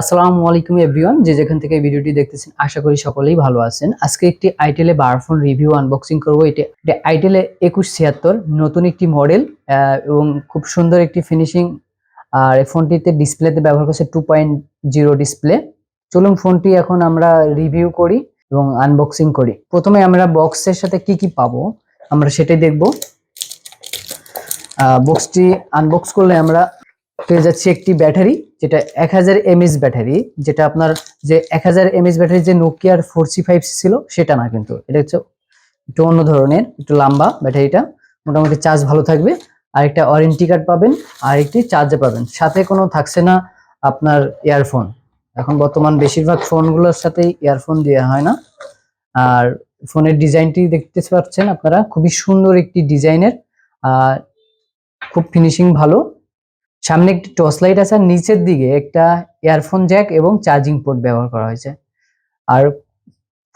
আসসালামু আলাইকুম এভরিওয়ান, যে যেখান থেকে ভিডিওটি দেখতেছেন আশা করি সকলেই ভালো আছেন। আজকে একটি আইটেলে বার ফোন রিভিউ আনবক্সিং করব। এটা আইটেলে 2176 নতুন একটি মডেল এবং খুব সুন্দর একটি ফিনিশিং। আর এই ফোনটিতে ডিসপ্লেতে ব্যবহার করছে 2.0 ডিসপ্লে। চলুন ফোনটি এখন আমরা রিভিউ করি এবং আনবক্সিং করি। প্রথমে আমরা বক্সের সাথে কি কি পাবো আমরা সেটাই দেখব। বক্সটি আনবক্স করলে আমরা পেয়ে যাচ্ছি একটি ব্যাটারি, যেটা 1000 mAh ব্যাটারি, যেটা আপনার যে 1000 mAh ব্যাটারি যে নোকিয়ার 4C5 ছিল সেটা না, কিন্তু এটা হচ্ছে একটু অন্য ধরনের, একটু লম্বা ব্যাটারিটা। মোটামুটি চার্জ ভালো থাকবে। আর একটা ওয়ারেন্টি কার্ড পাবেন, আর একটি চার্জার পাবেন। সাথে কোনো থাকছে না আপনার ইয়ারফোন। এখন বর্তমান বেশিরভাগ ফোনগুলোর সাথে ইয়ারফোন দেওয়া হয় না। আর ফোনের ডিজাইনটি দেখতে পাচ্ছেন আপনারা, খুবই সুন্দর একটি ডিজাইনের, খুব ফিনিশিং ভালো। সামনে একটি টর্চ লাইট আছে, আর নিচের দিকে একটা ইয়ারফোন জ্যাক এবং চার্জিং পোর্ট ব্যবহার করা হয়েছে। আর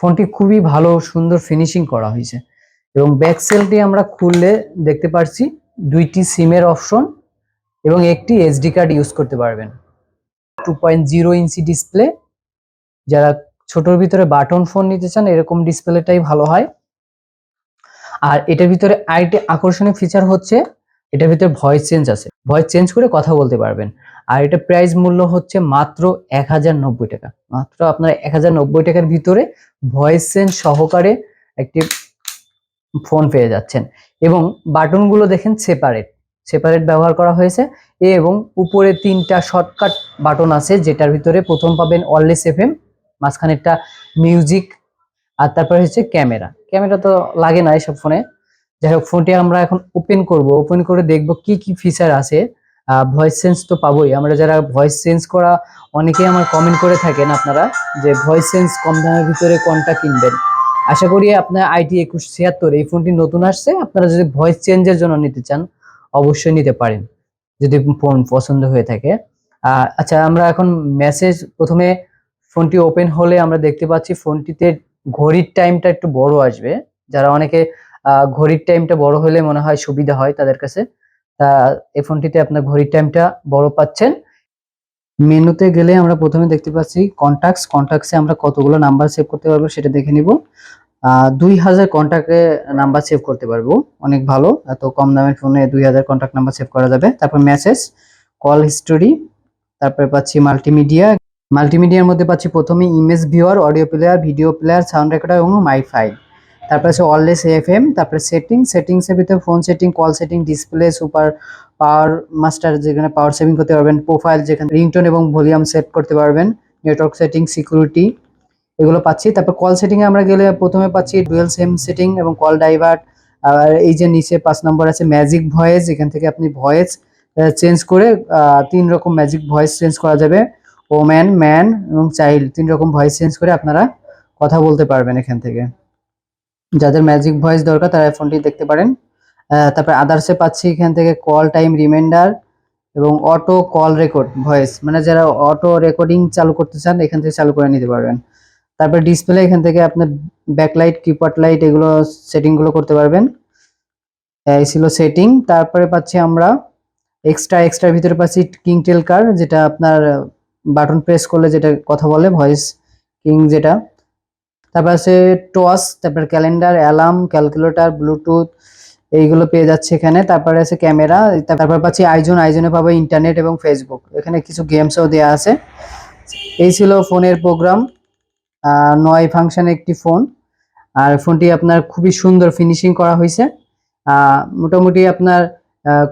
ফোনটি খুবই ভালো সুন্দর ফিনিশিং করা হয়েছে। এবং ব্যাক সেলটি আমরা খুললে দেখতে পাচ্ছি দুইটি সিমের অপশন এবং একটি এসডি কার্ড ইউজ করতে পারবেন। 2.0 ইঞ্চি ডিসপ্লে। যারা ছোটর ভিতরে বাটন ফোন নিতে চান এরকম ডিসপ্লেটাই ভালো হয়। আর এটার ভিতরে আরেকটি আকর্ষণীয় ফিচার হচ্ছে এটার ভিতরে ভয়েস চেঞ্জ আছে, ভয়েস চেঞ্জ করে কথা বলতে পারবেন। আর এটা প্রাইস মূল্য হচ্ছে মাত্র 1090 টাকা। মাত্র আপনারা 1090 টাকার ভিতরে ভয়েস চেঞ্জ সহকারে একটি ফোন পেয়ে যাচ্ছেন। এবং বাটনগুলো দেখেন সেপারেট ব্যবহার করা হয়েছে। এবং উপরে 3টা শর্টকাট বাটন আছে, যেটার ভিতরে প্রথম পাবেন অলওয়েজ এফএম, মাঝখানে একটা মিউজিক, আর তারপরে হচ্ছে ক্যামেরা তো লাগে না এসব ফোনে। যাই হোক, ফোনটি আমরা এখন ওপেন করে দেখব কি কি ফিচার আছে। ভয়েস চেঞ্জ তো পাবোই আমরা। যারা ভয়েস চেঞ্জ করা অনেকেই আমার কমেন্ট করে থাকেন আপনারা, যে ভয়েস চেঞ্জ কম দামের ভিতরে কোনটা কিনবেন। আশা করি আপনার it2176 এই ফোনটি নতুন আসছে, আপনারা যদি ভয়েস চেঞ্জের জন্য নিতে চান অবশ্যই নিতে পারেন যদি ফোন পছন্দ হয়ে থাকে। আচ্ছা, আমরা এখন মেসেজ, প্রথমে ফোনটি ওপেন হলে আমরা দেখতে পাচ্ছি ফোনটিতে ঘড়ির টাইমটা একটু বড় আসবে। যারা অনেকে ঘড়ির টাইমটা বড় হলে মনে হয় সুবিধা হয় তাদের কাছে, তা এই ফোনটিতে আপনার ঘড়ির টাইমটা বড় পাচ্ছেন। মেনুতে গেলে আমরা প্রথমে দেখতে পাচ্ছি কন্টাক্টসে আমরা কতগুলো নাম্বার সেভ করতে পারবো সেটা দেখে নিব। 2000 কন্টাক্টে নাম্বার সেভ করতে পারবো, অনেক ভালো। এত কম দামের ফোনে 2000 কন্টাক্ট নাম্বার সেভ করা যাবে। তারপর মেসেজ, কল হিস্টোরি, তারপরে পাচ্ছি মাল্টিমিডিয়ার মধ্যে পাচ্ছি প্রথমে image viewer, audio player, video player, sound recorder এবং মাই ফাইল। তারপরে আছে অলওয়েজ এফএম, তারপরে সেটিংসের ভিতরে phone setting, call setting, display, super power master, যেখানে পাওয়ার সেভিং করতে পারবেন, প্রোফাইল যেখানে রিংটোন এবং ভলিউম সেট করতে পারবেন, নেটওয়ার্ক সেটিং, সিকিউরিটি, এগুলো পাচ্ছি। তারপর কল সেটিং এ আমরা গেলে প্রথমে পাচ্ছি ডুয়াল সিম সেটিং এবং কল ডাইভার্ট। আর এই যে নিচে 5 নম্বর আছে ম্যাজিক ভয়েস, এখান থেকে আপনি ভয়েস চেঞ্জ করে 3 রকম ম্যাজিক ভয়েস চেঞ্জ করা যাবে। ওম্যান, ম্যান এবং চাইল্ড 3 রকম ভয়েস চেঞ্জ করে আপনারা কথা বলতে পারবেন এখান থেকে। যাদের ম্যাজিক ভয়েস দরকার তারা ফোনটি দেখতে পারেন। তারপর আদার্সে পাচ্ছি এখান থেকে কল টাইম রিমাইন্ডার এবং অটো কল রেকর্ড ভয়েস, মানে যারা অটো রেকর্ডিং চালু করতে চান এখান থেকে চালু করে নিতে পারবেন। তারপর ডিসপ্লে, এখান থেকে আপনার ব্যাকলাইট, কিপার লাইট, এগুলো সেটিং গুলো করতে পারবেন। এই ছিল সেটিং। তারপরে পাচ্ছি আমরা এক্সট্রার ভিতরে পাচ্ছি কিং টেলকার, যেটা আপনার বাটন প্রেস করলে যেটা কথা বলে, ভয়েস কিং যেটা। তারপর আছে টস, তারপর ক্যালেন্ডার, অ্যালার্ম, ক্যালকুলেটর, ব্লুটুথ, এইগুলো পেয়ে যাচ্ছে এখানে। তারপরে আছে ক্যামেরা। তারপর পাচ্ছি আইজনে পাবো ইন্টারনেট এবং ফেসবুক, এখানে কিছু গেমসও দেওয়া আছে। এই ছিল ফোনের প্রোগ্রাম। 9 ফাংশন একটি ফোন। আর ফোনটি আপনার খুবই সুন্দর ফিনিশিং করা হয়েছে। মোটামুটি আপনার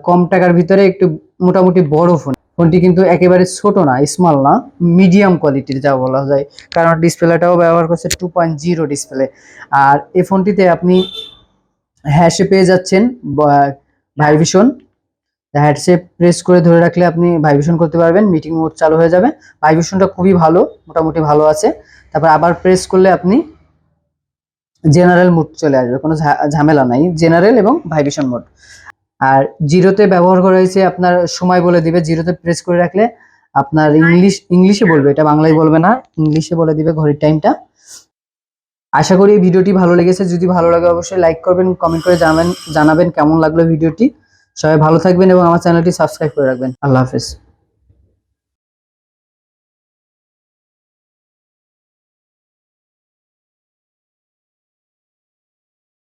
কম টাকার ভিতরে একটু মোটামুটি বড় ফোনটি কিন্তু একেবারে ছোট না, স্মল না, মিডিয়াম কোয়ালিটির যা বলা যায়, কারণ ডিসপ্লেটাও ব্যবহার করছে 2.0 ডিসপ্লে। আর এই ফোনটিতে আপনি হ্যাশে পেয়ে যাচ্ছেন ভাইব্রেশন। হ্যাশে প্রেস করে ধরে রাখলে আপনি ভাইব্রেশন করতে পারবেন, মিটিং মোড চালু হয়ে যাবে। ভাইব্রেশনটা খুবই ভালো, মোটামুটি ভালো আছে। তারপর আবার প্রেস করলে আপনি জেনারেল মোড চলে আসবে, কোনো ঝামেলা নাই, জেনারেল এবং ভাইব্রেশন মোড। আর জিরোতে ব্যবহার করা হয়েছে আপনার সময় বলে দিবে, জিরোতে প্রেস করে রাখলে আপনার ইংলিশে বলবে, এটা বাংলায় বলবে না, ইংলিশে বলে দিবে ঘড়ির টাইমটা। আশা করি এই ভিডিওটি ভালো লেগেছে। যদি ভালো লাগে অবশ্যই লাইক করবেন, কমেন্ট করে জানাবেন কেমন লাগলো ভিডিওটি। সবাই ভালো থাকবেন এবং আমার চ্যানেলটি সাবস্ক্রাইব করে রাখবেন। আল্লাহ হাফেজ।